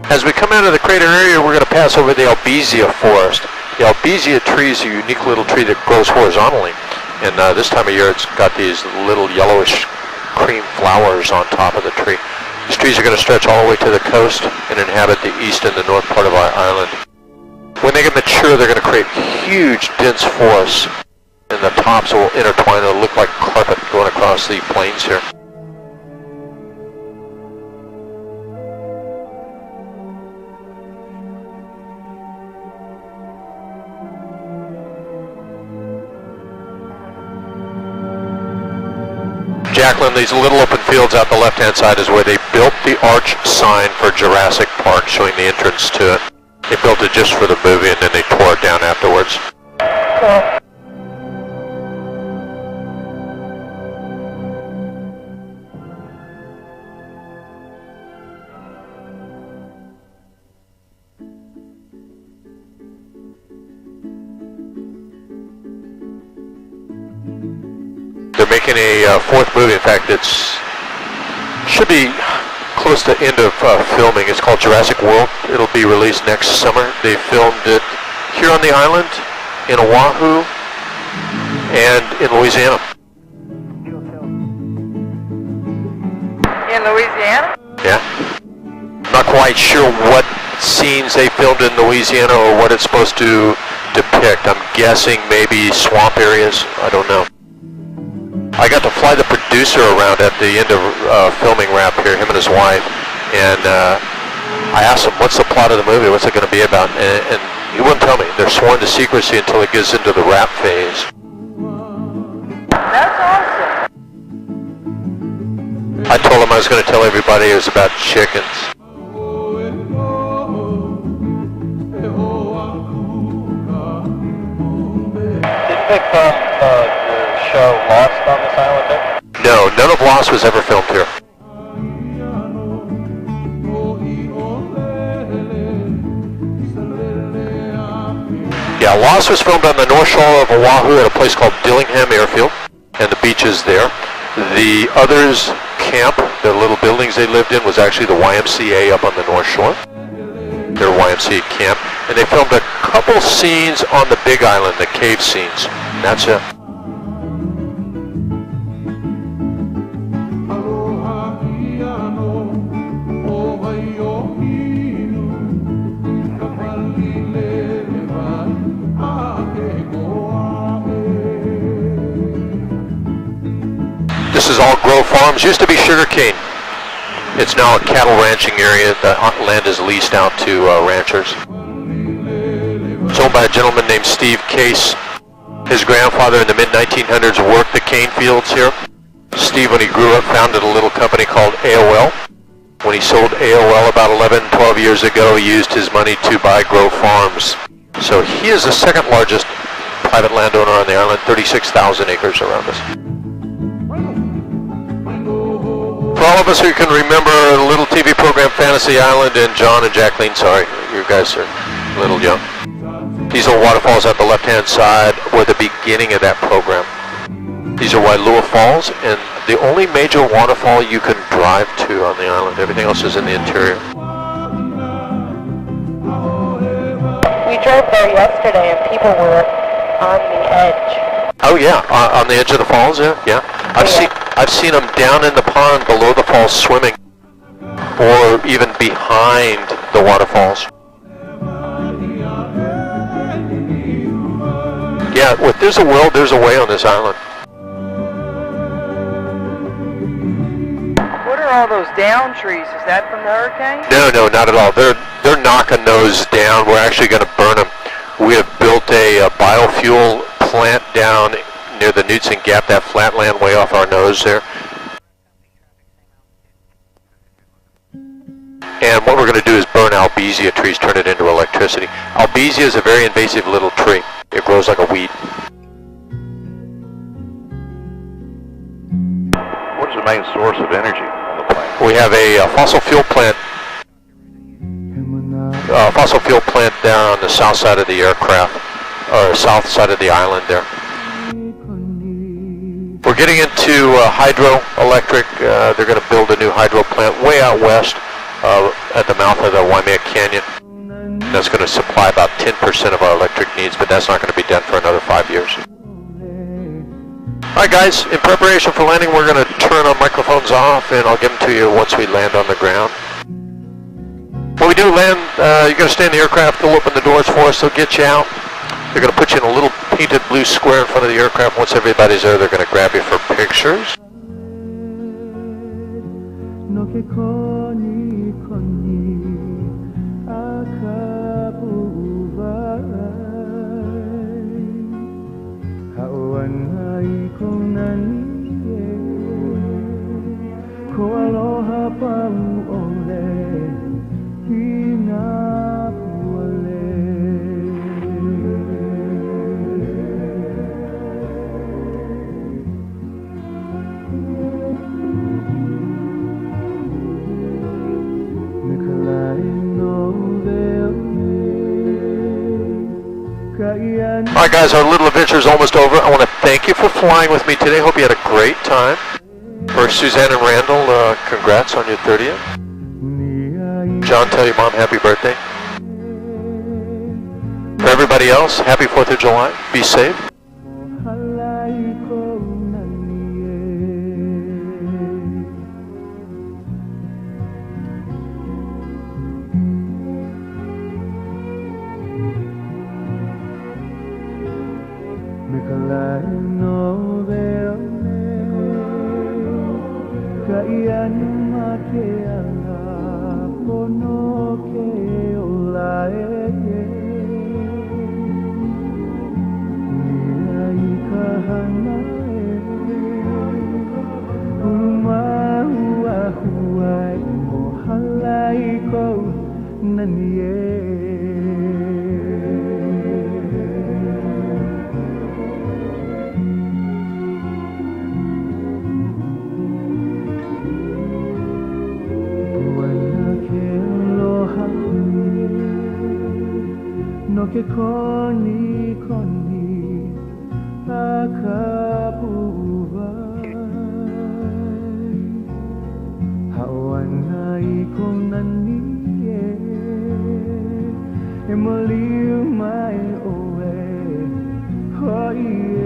As we come out of the crater area, we're going to pass over the Albizia forest. The Albizia tree is a unique little tree that grows horizontally. And this time of year, it's got these little yellowish cream flowers on top of the tree. These trees are going to stretch all the way to the coast and inhabit the east and the north part of our island. When they get mature, they're going to create huge, dense forests, and the tops will intertwine. It'll look like carpet going across the plains here. Jacqueline, these little open fields out the left-hand side is where they built the arch sign for Jurassic Park, showing the entrance to it. They built it just for the movie, and then they tore it down afterwards. Cool. They're making a fourth movie. In fact, should be close to end of filming. It's called Jurassic World. It'll be released next summer. They filmed it here on the island, in Oahu, and in Louisiana. In Louisiana? Yeah. Not quite sure what scenes they filmed in Louisiana or what it's supposed to depict. I'm guessing maybe swamp areas. I don't know. I got to fly the producer around at the end of filming wrap here, him and his wife, and I asked him, what's the plot of the movie, what's it going to be about, and he wouldn't tell me. They're sworn to secrecy until it gets into the wrap phase. That's awesome. I told him I was going to tell everybody it was about chickens. Didn't they film the show Lost on this island there? No, none of Lost was ever filmed here. Yeah, Lost was filmed on the north shore of Oahu at a place called Dillingham Airfield, and the beach is there. The others camp, the little buildings they lived in, was actually the YMCA up on the north shore. Their YMCA camp, and they filmed a couple scenes on the Big Island, the cave scenes. And that's it. This is all Grove Farms. Used to be sugarcane. It's now a cattle ranching area. The land is leased out to ranchers. It's owned by a gentleman named Steve Case. His grandfather in the mid-1900s worked the cane fields here. Steve, when he grew up, founded a little company called AOL. When he sold AOL about 11, 12 years ago, he used his money to buy Grove Farms. So he is the second largest private landowner on the island, 36,000 acres around us. For all of us who can remember the little TV program Fantasy Island, and John and Jacqueline, sorry, you guys are a little young. These little waterfalls at the left-hand side were the beginning of that program. These are Wailua Falls, and the only major waterfall you can drive to on the island. Everything else is in the interior. We drove there yesterday and people were on the edge. Oh yeah, on the edge of the falls, yeah. I've seen them down in the pond below the falls swimming, or even behind the waterfalls. Yeah, there's a will, there's a way on this island. What are all those down trees? Is that from the hurricane? No, not at all. They're knocking those down. We're actually going to burn them. We have built a biofuel plant down near the Knudsen Gap, that flat land way off our nose there. And what we're going to do is burn albizia trees, turn it into electricity. Albizia is a very invasive little tree. It grows like a weed. What is the main source of energy on the planet? We have a fossil fuel plant there on the south side of the aircraft, or south side of the island there. We're getting into hydroelectric. They're going to build a new hydro plant way out west at the mouth of the Waimea Canyon. That's going to supply about 10% of our electric needs, but that's not going to be done for another 5 years. Alright guys, in preparation for landing, we're going to turn our microphones off, and I'll give them to you once we land on the ground. When we do land, you're going to stay in the aircraft. They'll open the doors for us. They'll get you out. They're going to put you in a little painted blue square in front of the aircraft. Once everybody's there, they're going to grab you for pictures. Alright guys, our little adventure is almost over. I want to thank you for flying with me today. Hope you had a great time. For Suzanne and Randall, congrats on your 30th. John, tell your mom happy birthday. For everybody else, happy 4th of July. Be safe. Ke koni koni akabuhay hawanay kong naniye emoliu mai oe hoi